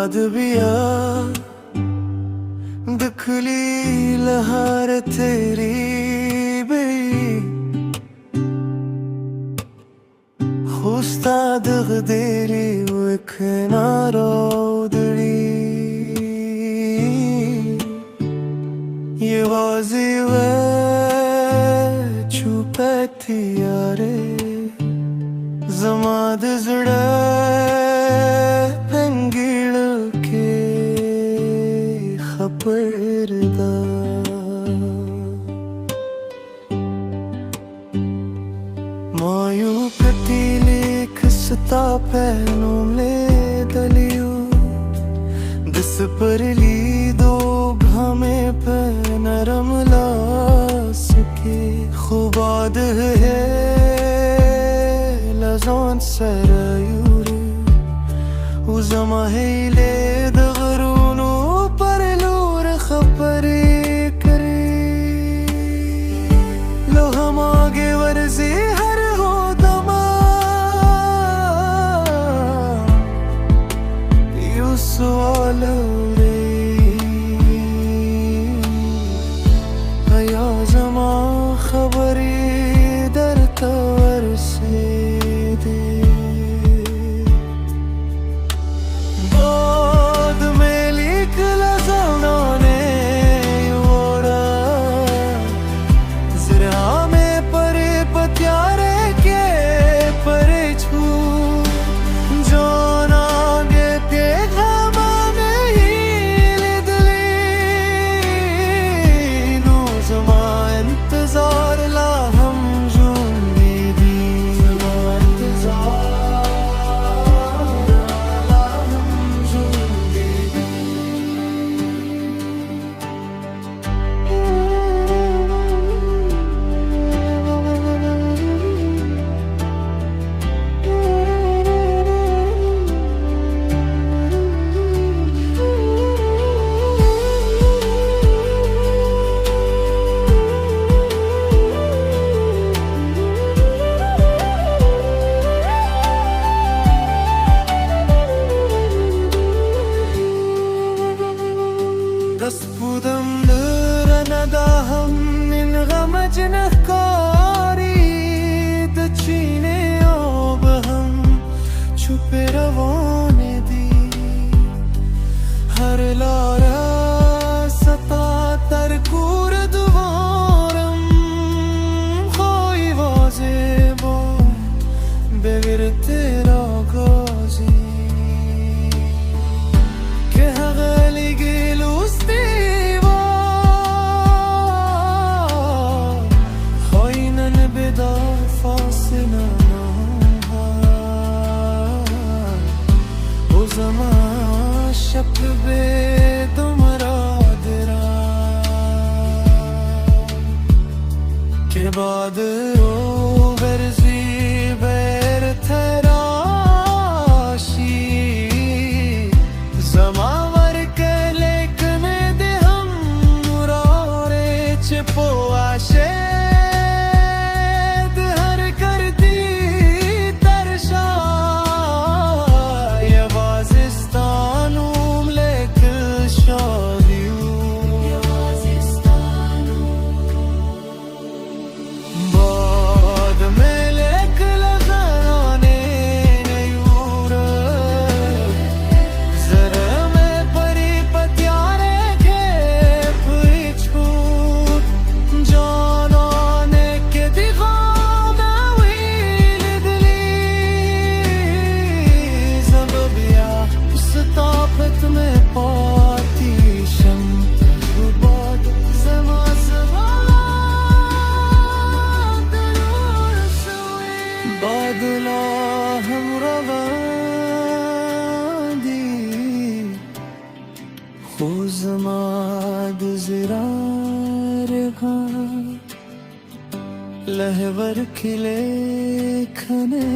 बाद बिया दिखली लहर तेरी बई खुस्ता दग देरी विख नारोदड़ी ये वाजी वे छुपे थी यारे जमाद जुड़े पेंगिड़ के खपरदा मायू पतीले खसता पैनों में दलियो दस पर ली दो घमे पे नरम ला सके खुबाद है लज़ोन सरायूर उज़मा हेले दगरूनो पर लूर खपरे करे लो हम आगे वर्ज़ी हर हो दमा यू सवाल रे या ज़मा खबरी दर तवर से के बाद ओ वर्जी बैर थराशी जमावर के लेकन दे हम मुरारे चपो आशे हर करती तरशा ये वाजिस्तानू लेक शादियू बादला हम रवादी खुज़माद ज़िरार लहवर खिले खने